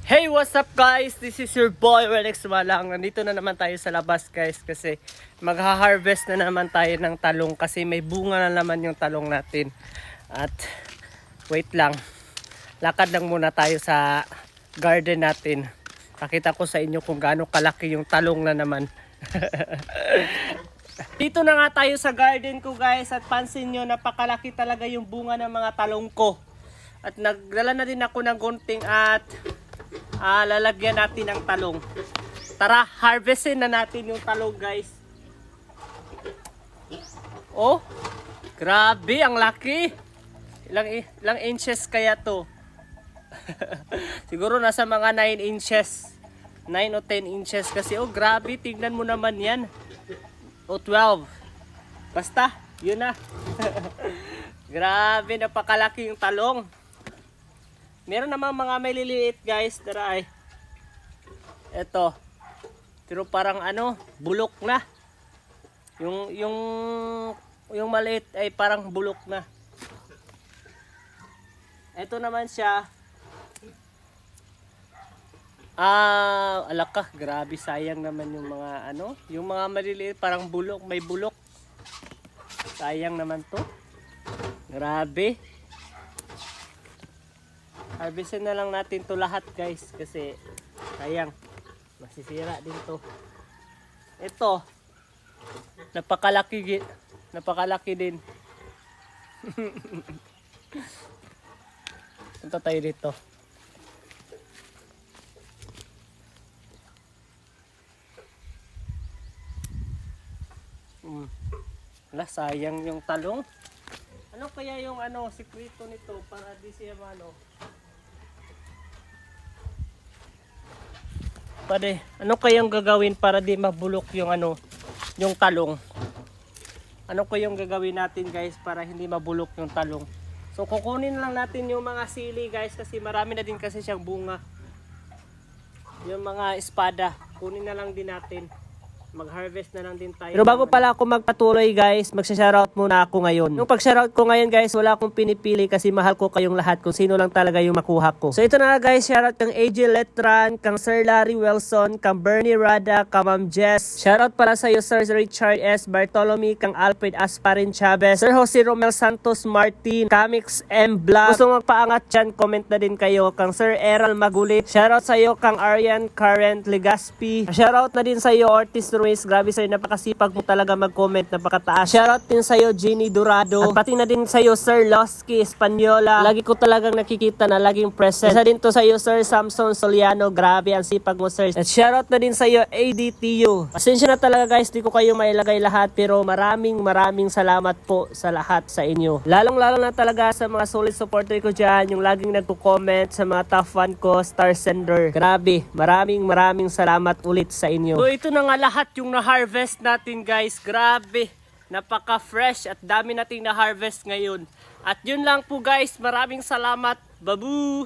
Hey, what's up guys? This is your boy Rex Malang. Nandito na naman tayo sa labas guys kasi magha-harvest na naman tayo ng talong kasi may bunga na naman yung talong natin. At wait lang, lakad lang muna tayo sa garden natin. Pakita ko sa inyo kung gaano kalaki yung talong na naman. Dito na nga tayo sa garden ko guys at pansin nyo napakalaki talaga yung bunga ng mga talong ko. At nagdala na din ako ng gunting at lalagyan natin ng talong. Tara, harvestin na natin yung talong guys. Oh, grabe, ang laki. Ilang inches kaya to? Siguro nasa mga 9 inches. 9 o 10 inches kasi. Oh, grabe, tignan mo naman yan. O 12. Basta, yun na. Grabe, napakalaki yung talong. Meron namang mga may liliit guys, tara ay. Ito. Pero parang bulok na. Yung maliit ay parang bulok na. Ito naman siya. Alaka, grabe sayang naman yung mga yung mga maliliit parang bulok, may bulok. Sayang naman to. Grabe. Harvestin na lang natin to lahat guys kasi sayang masisira din to. Ito napakalaki din. Punta tayo dito. Wala, sayang yung talong. Ano kaya yung sikreto nito para di siya Pare, ano kayang gagawin para di mabulok yung yung talong? Ano kayang gagawin natin guys para hindi mabulok yung talong? So kukunin lang natin yung mga sili guys kasi marami na din kasi siyang bunga. Yung mga espada, kunin na lang din natin. Mag-harvest na lang din tayo. Pero bago pala ako magpatuloy guys, magsha-shoutout muna ako ngayon. Yung pag-shoutout ko ngayon guys, wala akong pinipili kasi mahal ko kayong lahat kung sino lang talaga yung makuha ko. So ito na guys, shoutout kang AJ Letran, kang Sir Larry Wilson, kang Bernie Rada, kang Ma'am Jess. Shoutout para sa iyo Sir Richard S. Bartolome, kang Alfred Asparin Chavez, Sir Jose Romel Santos Martin, Kamix M. Black. Gusto magpaangat dyan, comment na din kayo. Kang Sir Eral Magulit. Shoutout sa iyo kang Arian Current Legaspi. Shoutout na din sa iyo Ortiz Ruiz, grabe sa'yo, napakasipag mo talaga mag-comment, napakataas. Shoutout din sa'yo Jenny Dorado, at pati na din sa'yo Sir Losky Espanyola, lagi ko talagang nakikita na laging present. Isa din to sa'yo Sir Samson Soliano, grabe ang sipag mo sir. At shoutout na din sa'yo ADTU. Pasensya na talaga guys, di ko kayo mailagay lahat, pero maraming salamat po sa lahat sa inyo. Lalong na talaga sa mga solid supporter ko dyan, yung laging nagko-comment sa mga top fan ko, star sender. Grabe, maraming salamat ulit sa inyo. So ito na nga lahat yung na-harvest natin guys. Grabe, napaka-fresh at dami nating na-harvest ngayon. At yun lang po guys, maraming salamat. Babu!